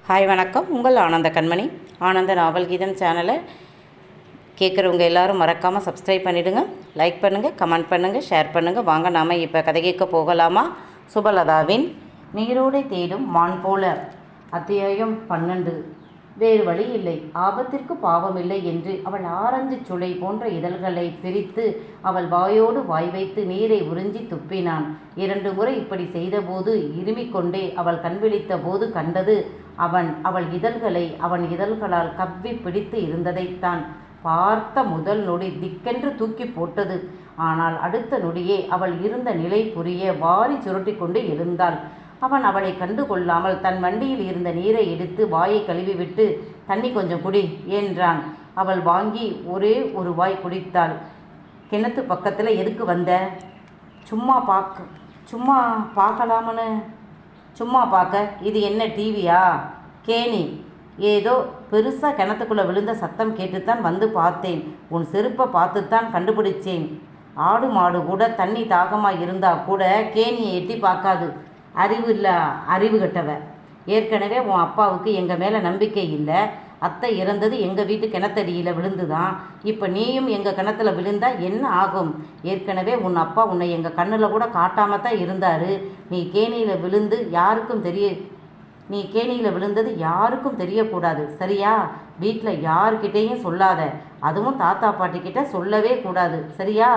Hi வணக்கம். உங்கள் ஆனந்த கண்மணி. ஆனந்த நாவல் கீதம் சேனலை கேட்குறவங்க எல்லோரும் மறக்காமல் சப்ஸ்கிரைப் பண்ணிவிடுங்க. லைக் பண்ணுங்கள், கமெண்ட் பண்ணுங்கள், ஷேர் பண்ணுங்கள். வாங்க நாம் இப்போ கதை கேட்க போகலாமா? சுபலதாவின் நீரோடை தேடும் மான் போல. அத்தியாயம் 12. வேறு வழி இல்லை, ஆபத்திற்கு பாவமில்லை என்று அவள் ஆரஞ்சு சுளை போன்ற இதழ்களை பிரித்து அவள் வாயோடு வாய் வைத்து நீரை உறிஞ்சி துப்பினான். 2 முறை இப்படி செய்தபோது இருமிக்கொண்டே அவள் கண்விழித்த போது கண்டது அவள் இதழ்களை அவன் இதழ்களால் கவ்வி பிடித்து இருந்ததைத்தான். பார்த்த முதல் நொடி திக்கென்று தூக்கி போட்டது. ஆனால் அடுத்த நொடியே அவள் இருந்த நிலை புரிய வாரி சுருட்டி கொண்டு எழுந்தாள். அவன் அவளை கண்டு கொள்ளாமல் தன் வண்டியில் இருந்த நீரை எடுத்து வாயை கழுவிவிட்டு, தண்ணி கொஞ்சம் குடி என்றான். அவள் வாங்கி ஒரே ஒரு வாய் குடித்தாள். கிணத்து பக்கத்தில் எதுக்கு வந்த? சும்மா பார்க்கலாமனு. சும்மா பார்க்க? இது என்ன டிவியா? கேணி. ஏதோ பெருசாக கிணத்துக்குள்ளே விழுந்த சத்தம் கேட்டுத்தான் வந்து பார்த்தேன். உன் செருப்பை பார்த்துத்தான் கண்டுபிடிச்சேன். ஆடு மாடு கூட தண்ணி தாகமாக இருந்தால் கூட கேணியை எட்டி பார்க்காது. அறிவு கட்டவ. ஏற்கனவே உன் அப்பாவுக்கு எங்கள் மேலே நம்பிக்கை இல்லை. அத்தை இறந்தது எங்கள் வீட்டு கிணத்தடியில் விழுந்துதான். இப்போ நீயும் எங்கள் கிணத்துல விழுந்தா என்ன ஆகும்? ஏற்கனவே உன் அப்பா உன்னை எங்கள் கண்ணில் கூட காட்டாமல் தான் இருந்தார். நீ கேணியில் விழுந்தது யாருக்கும் தெரியக்கூடாது, சரியா? வீட்டில் யார்கிட்டையும் சொல்லாத. அதுவும் தாத்தா பாட்டிக்கிட்ட சொல்லவே கூடாது, சரியா?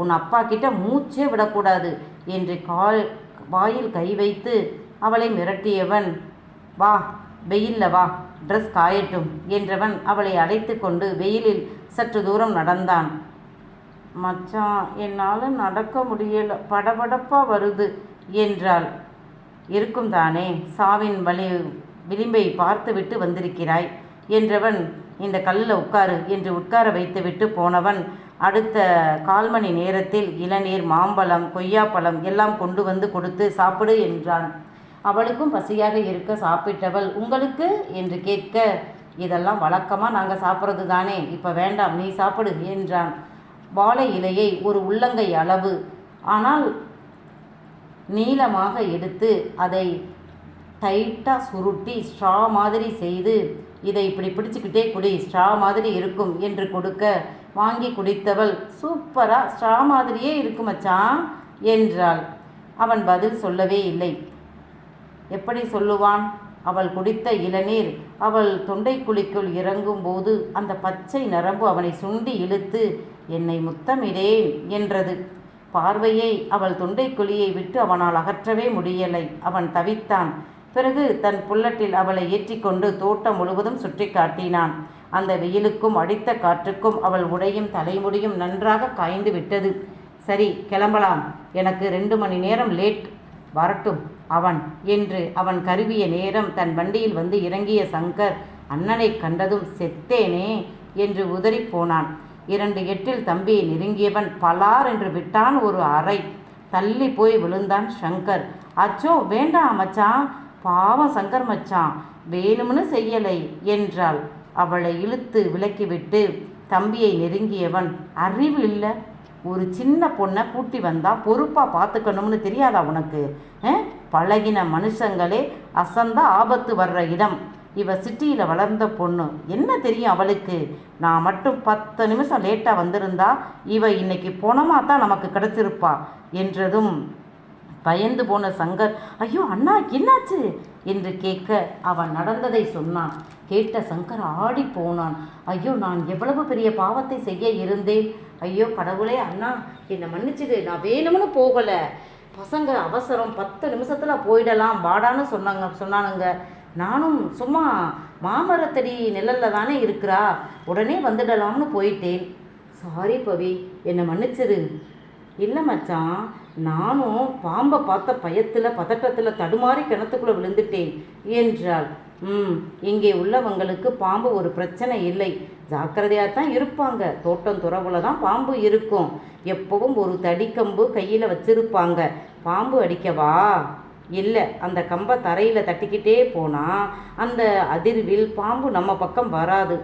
உன் அப்பா கிட்ட மூச்சே விடக்கூடாது என்று வாயில் கை வைத்து அவளை மிரட்டியவன், வா வெயில்ல வா, ட்ரெஸ் காயட்டும் என்றவன் அவளை அழைத்து கொண்டு வெயிலில் சற்று தூரம் நடந்தான். மச்சான், என்னால் நடக்க முடியல, படபடப்பாக வருது என்றாள். இருக்கும் தானே, சாவின் விளிம்பை பார்த்து விட்டு வந்திருக்கிறாய் என்றவன், இந்த கல்லில் உட்காரு என்று உட்கார வைத்துவிட்டு போனவன் அடுத்த 1/4 மணி நேரத்தில் இளநீர், மாம்பழம், கொய்யாப்பழம் எல்லாம் கொண்டு வந்து கொடுத்து சாப்பிடு என்றான். அவளுக்கும் பசியாக இருக்க சாப்பிட்டவள், உங்களுக்கு என்று கேட்க, இதெல்லாம் வழக்கமாக நாங்கள் சாப்பிட்றது தானே, இப்போ வேண்டாம், நீ சாப்பிடு என்றான். வாழை இலையை ஒரு உள்ளங்கை அளவு ஆனால் நீளமாக எடுத்து அதை டைட்டாக சுருட்டி ஸ்ட்ரா மாதிரி செய்து, இதை இப்படி பிடிச்சிக்கிட்டே குடி, ஸ்ட்ரா மாதிரி இருக்கும் என்று கொடுக்க வாங்கி குடித்தவள், சூப்பராக ஸ்ட்ரா மாதிரியே இருக்கு மச்சான் என்றாள். அவன் பதில் சொல்லவே இல்லை. எப்படி சொல்லுவான்? அவள் குடித்த இளநீர் அவள் தொண்டைக்குழிக்குள் இறங்கும் போது அந்த பச்சை நரம்பு அவனை சுண்டி இழுத்து, என்னை முத்தமிடேன் என்றது. பார்வையை அவள் தொண்டைக்குழியை விட்டு அவனால் அகற்றவே முடியலை. அவன் தவித்தான். பிறகு தன் புல்லட்டில் அவளை ஏற்றிக்கொண்டு தோட்டம் முழுவதும் சுற்றி காட்டினான். அந்த வெயிலுக்கும் அடித்த காற்றுக்கும் அவள் உடையும் தலைமுடியும் நன்றாக காய்ந்து விட்டது. சரி, கிளம்பலாம், எனக்கு 2 மணி நேரம் லேட். வரட்டும் அவன் என்று அவன் கருவிய நேரம் தன் வண்டியில் வந்து இறங்கிய சங்கர் அண்ணனை கண்டதும் செத்தேனே என்று உதறி போனான். 2 எட்டில் தம்பியை நெருங்கியவன் பலார் என்று விட்டான். ஒரு அறை தள்ளி போய் விழுந்தான் சங்கர். அச்சோ வேண்டாம் மச்சான், பாவம் சங்கர் மச்சான், வேணும்னு செய்யலை என்றாள். அவளை இழுத்து விலக்கிவிட்டு தம்பியை நெருங்கியவன், அறிவு இல்லை, ஒரு சின்ன பொண்ணை கூட்டி வந்தால் பொறுப்பாக பார்த்துக்கணும்னு தெரியாதா உனக்கு? பழகின மனுஷங்களே அசந்தா ஆபத்து வர்ற இடம். இவ சிட்டியில் வளர்ந்த பொண்ணு, என்ன தெரியும் அவளுக்கு? நான் மட்டும் 10 நிமிஷம் லேட்டாக வந்திருந்தா இவ இன்னைக்கு பொணமாக தான் நமக்கு கிடச்சிருப்பா என்றதும் பயந்து போன சங்கர், ஐயோ அண்ணா என்னாச்சு என்று கேட்க அவன் நடந்ததை சொன்னான். கேட்ட சங்கர் ஆடி போனான். ஐயோ, நான் எவ்வளவு பெரிய பாவத்தை செய்ய இருந்தேன். ஐயோ கடவுளே, அண்ணா என்னை மன்னிச்சுது, நான் வேணும்னு போகலை. பசங்க அவசரம், 10 நிமிஷத்தில் போயிடலாம் வாடான்னு சொன்னானுங்க. நானும் சும்மா மாமரத்தடி நிழலில் தானே இருக்கிறா, உடனே வந்துடலாம்னு போயிட்டேன். சாரி பவி, என்னை மன்னிச்சிரு. இல்லை மச்சான், நானும் பாம்பை பார்த்த பதட்டத்தில் தடுமாறி கிணத்துக்குள்ளே விழுந்துட்டேன் என்றாள். இங்கே உள்ளவங்களுக்கு பாம்பு ஒரு பிரச்சனை இல்லை, ஜாக்கிரதையாக தான் இருப்பாங்க. தோட்டம் துறவுல தான் பாம்பு இருக்கும். எப்பவும் ஒரு தடிக்கம்பு கையில் வச்சிருப்பாங்க. பாம்பு அடிக்கவா? இல்லை, அந்த கம்பை தரையில் தட்டிக்கிட்டே போனால் அந்த அதிர்வில் பாம்பு நம்ம பக்கம் வராது.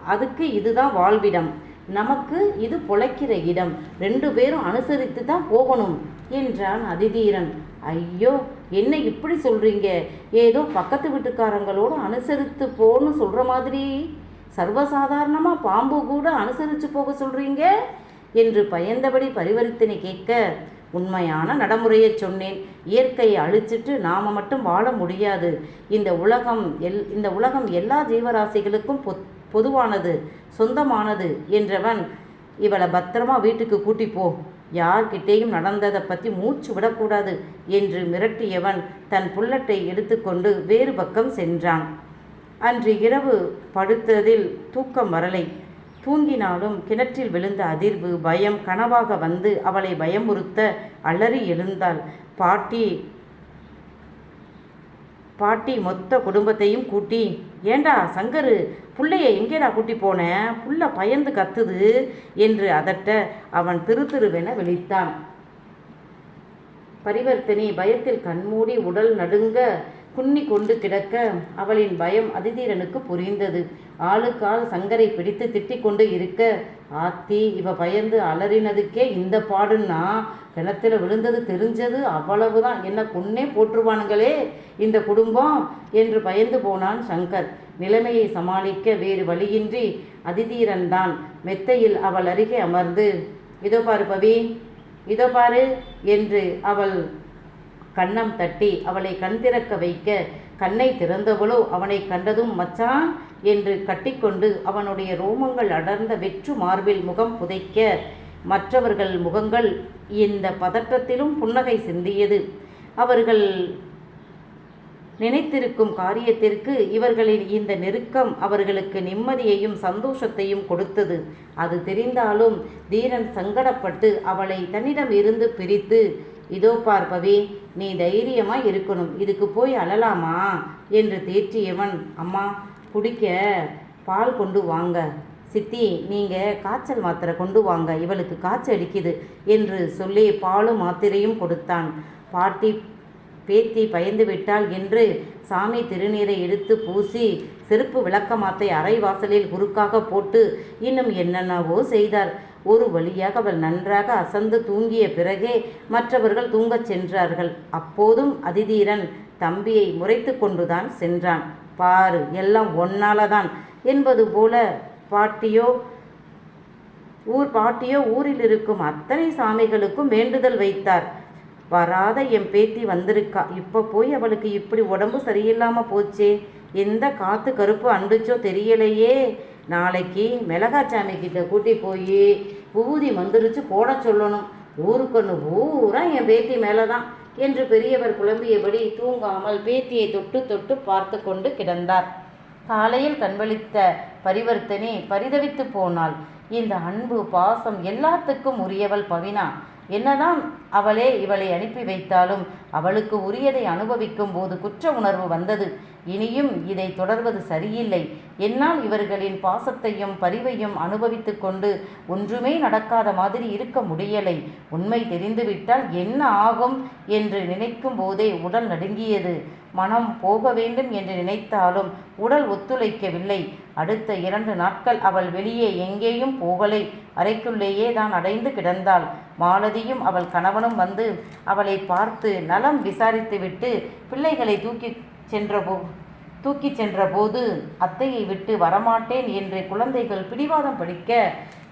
அதுக்கு இதுதான் வாழ்விடம், நமக்கு இது பொழைக்கிற இடம். 2 பேரும் அனுசரித்து தான் போகணும் என்றான் அதிதீரன். ஐயோ, என்ன இப்படி சொல்கிறீங்க? ஏதோ பக்கத்து வீட்டுக்காரங்களோடு அனுசரித்து போன்னு சொல்கிற மாதிரி சர்வசாதாரணமாக பாம்பு கூட அனுசரித்து போக சொல்கிறீங்க என்று பயந்தபடி பரிவர்த்தனை கேட்க, உண்மையான நடைமுறையை சொன்னேன். இயற்கையை அழிச்சிட்டு நாம் மட்டும் வாழ முடியாது. இந்த உலகம் எல்லா ஜீவராசிகளுக்கும் பொதுவானது, சொந்தமானது என்றவன், இவளை பத்திரமா வீட்டுக்கு கூட்டி போ, யார்கிட்டேயும் நடந்ததை பற்றி மூச்சு விடக்கூடாது என்று மிரட்டியவன் தன் புல்லட்டை எடுத்துக்கொண்டு வேறு பக்கம் சென்றான். அன்று இரவு படுத்ததில் தூக்கம் வரலை. தூங்கினாலும் கிணற்றில் விழுந்த அதிர்வு, பயம் கனவாக வந்து அவளை பயமுறுத்த அலறி எழுந்தாள். பாட்டி மொத்த குடும்பத்தையும் கூட்டி, ஏண்டா சங்கரு, புள்ளைய எங்கேடா கூட்டி போனேன்? புள்ள பயந்து கத்துது என்று அதட்ட அவன் திருவென விழித்தான். பரிவர்த்தனை பயத்தில் கண்மூடி உடல் நடுங்க குன்னி கொண்டு கிடக்க அவளின் பயம் அதிதீரனுக்கு புரிந்தது. ஆளுக்கால் சங்கரை பிடித்து திட்டிக் கொண்டு இருக்க, ஆத்தி, இவ பயந்து அலறினதுக்கே இந்த பாடுன்னா கிணத்துல விழுந்தது தெரிஞ்சது அவ்வளவுதான், என்ன கொன்னே போற்றுவானுங்களே இந்த குடும்பம் என்று பயந்து போனான் சங்கர். நிலைமையை சமாளிக்க வேறு வழியின்றி அதிதீரன்தான் மெத்தையில் அவள் அருகே அமர்ந்து, இதோ பாரு பவி, இதோ பாரு என்று அவள் கன்னம் தட்டி அவளை கண் திறக்க வைக்க, கண்ணை திறந்தவளோ அவனை கண்டதும் மச்சான் என்று கட்டிக்கொண்டு அவனுடைய ரோமங்கள் அடர்ந்த வெற்று மார்பில் முகம் புதைக்க, மற்றவர்கள் முகங்கள் இந்த பதற்றத்திலும் புன்னகை சிந்தியது. அவர்கள் நினைத்திருக்கும் காரியத்திற்கு இவர்களின் இந்த நெருக்கம் அவர்களுக்கு நிம்மதியையும் சந்தோஷத்தையும் கொடுத்தது. அது தெரிந்தாலும் தீரன் சங்கடப்பட்டு அவளை தன்னிடம் இருந்து பிரித்து, இதோ பார் பவி, நீ தைரியமாக இருக்கணும், இதுக்கு போய் அழலாமா என்று தேற்றியவன், அம்மா குடிக்க பால் கொண்டு வாங்க, சித்தி நீங்கள் காய்ச்சல் மாத்திரை கொண்டு வாங்க, இவளுக்கு காய்ச்சல் அடிக்குது என்று சொல்லி பாலும் மாத்திரையும் கொடுத்தான். பேத்தி பயந்து விட்டாள் என்று சாமி திருநீரை எடுத்து பூசி செருப்பு விளக்கமாத்தை அரை வாசலில் குறுக்காக போட்டு இன்னும் என்னென்னவோ செய்தார். ஒரு வழியாக அவள் நன்றாக அசந்து தூங்கிய பிறகே மற்றவர்கள் தூங்கச் சென்றார்கள். அப்போதும் அதிதீரன் தம்பியை முறைத்து கொண்டுதான் சென்றான். பாரு, எல்லாம் ஒன்னாலதான் என்பது போல பாட்டியோ ஊரில் இருக்கும் அத்தனை சாமிகளுக்கும் வேண்டுதல் வைத்தார். வராத என் பேத்தி வந்திருக்கா, இப்போ போய் அவளுக்கு இப்படி உடம்பு சரியில்லாமல் போச்சே, எந்த காற்று கருப்பு அண்டுச்சோ தெரியலையே, நாளைக்கு மிளகாச்சாமி கிட்ட கூட்டி போய் பூதி மந்திரிச்சு போட சொல்லணும், ஊருக்கொன்று ஊரா என் பேத்தி மேலே தான் என்று பெரியவர் புலம்பியபடி தூங்காமல் பேத்தியை தொட்டு தொட்டு பார்த்து கொண்டு கிடந்தார். காலையில் கண்வழித்த பரிவர்த்தனை பரிதவித்து போனாள். இந்த அன்பு பாசம் எல்லாத்துக்கும் உரியவள் பவினா. என்னதான் அவளே இவளை அனுப்பி வைத்தாலும் அவளுக்கு உரியதை அனுபவிக்கும் போது குற்ற உணர்வு வந்தது. இனியும் இதை தொடர்வது சரியில்லை. என்னால் இவர்களின் பாசத்தையும் பரிவையும் அனுபவித்து கொண்டு ஒன்றுமே நடக்காத மாதிரி இருக்க முடியலை. உண்மை தெரிந்துவிட்டால் என்ன ஆகும் என்று நினைக்கும் போதே உடல் நடுங்கியது. மனம் போக வேண்டும் என்று நினைத்தாலும் உடல் ஒத்துழைக்கவில்லை. அடுத்த 2 நாட்கள் அவள் வெளியே எங்கேயும் போகலை. அறைக்குள்ளேயே தான் அடைந்து கிடந்தாள். மாலதியும் அவள் கணவனும் வந்து அவளை பார்த்து நலம் விசாரித்துவிட்டு பிள்ளைகளை தூக்கி சென்றபோது அத்தையை விட்டு வரமாட்டேன் என்று குழந்தைகள் பிடிவாதம் படிக்க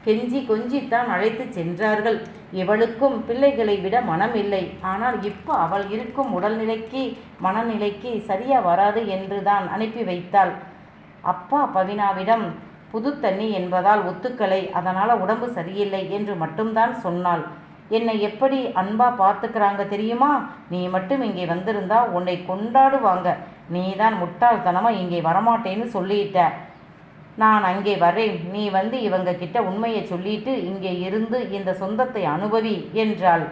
கெஞ்சி கொஞ்சித்தான் அழைத்து சென்றார்கள். இவளுக்கும் பிள்ளைகளை விட மனம் இல்லை. ஆனால் இப்போ அவள் இருக்கும் உடல்நிலைக்கு மனநிலைக்கு சரியா வராது என்று தான் அனுப்பி வைத்தாள். அப்பா பவினாவிடம் புது தண்ணி என்பதால் ஒத்துக்கலை, அதனால் உடம்பு சரியில்லை என்று மட்டும்தான் சொன்னாள். என்னை எப்படி அன்பா பார்த்துக்கிறாங்க தெரியுமா? நீ மட்டும் இங்கே வந்திருந்தா உன்னை கொண்டாடுவாங்க. நீ தான் முட்டாள்தனமாக இங்கே வரமாட்டேன்னு சொல்லிட்ட. நான் அங்கே வரேன், நீ வந்து இவங்க கிட்ட உண்மையை சொல்லிட்டு இங்கே இருந்து இந்த சொந்தத்தை அனுபவி என்றாள்.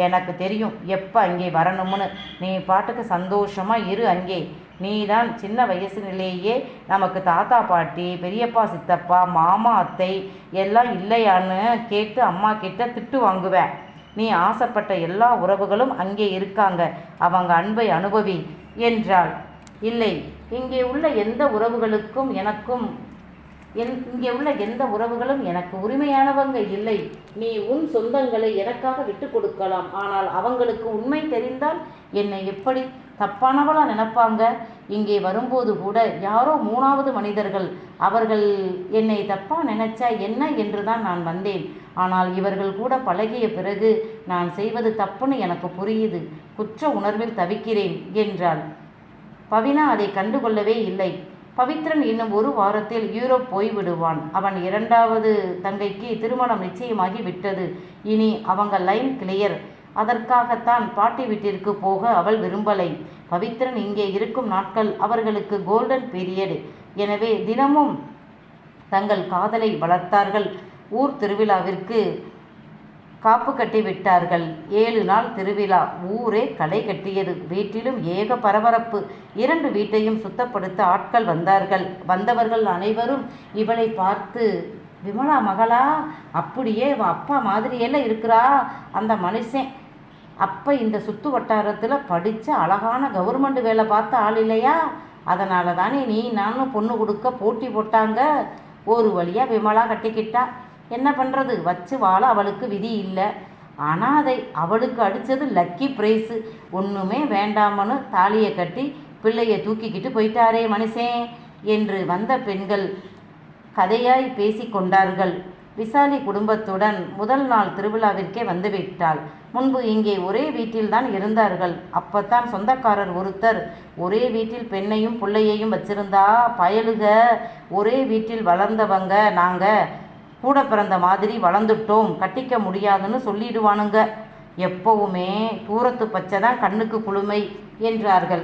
எனக்கு தெரியும் எப்போ அங்கே வரணும்னு. நீ பாட்டுக்கு சந்தோஷமாக இரு அங்கே. நீ தான் சின்ன வயசுலேயே நமக்கு தாத்தா பாட்டி பெரியப்பா சித்தப்பா மாமா அத்தை எல்லாம் இல்லையான்னு கேட்டு அம்மா கிட்ட திட்டு வாங்குவேன். நீ ஆசைப்பட்ட எல்லா உறவுகளும் அங்கே இருக்காங்க, அவங்க அன்பை அனுபவி என்றாள். இல்லை, இங்கே உள்ள எந்த உறவுகளுக்கும் எனக்கும் இங்கே உள்ள எந்த உறவுகளும் எனக்கு உரிமையானவங்க இல்லை. நீ உன் சொந்தங்களை எனக்காக விட்டு கொடுக்கலாம். ஆனால் அவங்களுக்கு உண்மை தெரிந்தால் என்னை எப்படி தப்பானவளா நினைப்பாங்க? இங்கே வரும்போது கூட யாரோ 3வது மனிதர்கள், அவர்கள் என்னை தப்பாக நினைச்சா என்ன என்று தான் நான் வந்தேன். ஆனால் இவர்கள் கூட பழகிய பிறகு நான் செய்வது தப்புன்னு எனக்கு புரியுது. குற்ற உணர்வில் தவிக்கிறேன் என்றாள். பவினா அதை கண்டுகொள்ளவே இல்லை. பவித்ரன் இன்னும் 1 வாரத்தில் யூரோப் போய்விடுவான். அவன் 2வது தங்கைக்கு திருமணம் நிச்சயமாகி விட்டது. இனி அவங்க லைன் கிளியர். அதற்காகத்தான் பாட்டி வீட்டிற்கு போக அவள் விரும்பலை. பவித்ரன் இங்கே இருக்கும் நாட்கள் அவர்களுக்கு கோல்டன் பீரியட். எனவே தினமும் தங்கள் காதலை வளர்த்தார்கள். ஊர் திருவிழாவிற்கு காப்பு கட்டி விட்டார்கள். 7 நாள் திருவிழா. ஊரே களை கட்டியது. வீட்டிலும் ஏக பரபரப்பு. 2 வீட்டையும் சுத்தப்படுத்த ஆட்கள் வந்தார்கள். வந்தவர்கள் அனைவரும் இவளை பார்த்து, விமலா மகளா? அப்படியே அப்பா மாதிரியெல்லாம் இருக்கிறா அந்த மனுஷன். அப்போ இந்த சுற்று வட்டாரத்தில் படித்த அழகான கவர்மெண்ட் வேலை பார்த்த ஆள் இல்லையா? அதனால தானே நீ நானும் பொண்ணு கொடுக்க போட்டி போட்டாங்க. ஒரு வழியாக விமலா கட்டிக்கிட்டா. என்ன பண்ணுறது, வச்சு வாழ அவளுக்கு விதி இல்லை. அனாதை. அவளுக்கு அடித்தது லக்கி ப்ரைஸு. ஒன்றுமே வேண்டாமனு தாலியை கட்டி பிள்ளையை தூக்கிக்கிட்டு போயிட்டாரே மனுஷன் என்று வந்த பெண்கள் கதையாய் பேசி கொண்டார்கள். விசாலி குடும்பத்துடன் முதல் நாள் திருவிழாவிற்கே வந்துவிட்டாள். முன்பு இங்கே ஒரே வீட்டில்தான் இருந்தார்கள். அப்பத்தான் சொந்தக்காரர் ஒருத்தர், ஒரே வீட்டில் பெண்ணையும் பிள்ளையையும் வச்சிருந்தா பயலுக, ஒரே வீட்டில் வளர்ந்தவங்க நாங்கள், கூட பிறந்த மாதிரி வளர்ந்துட்டோம், கட்டிக்க முடியாதுன்னு சொல்லிடுவானுங்க. எப்பவுமே தூரத்து பச்சை தான் கண்ணுக்கு குளுமை என்றார்கள்.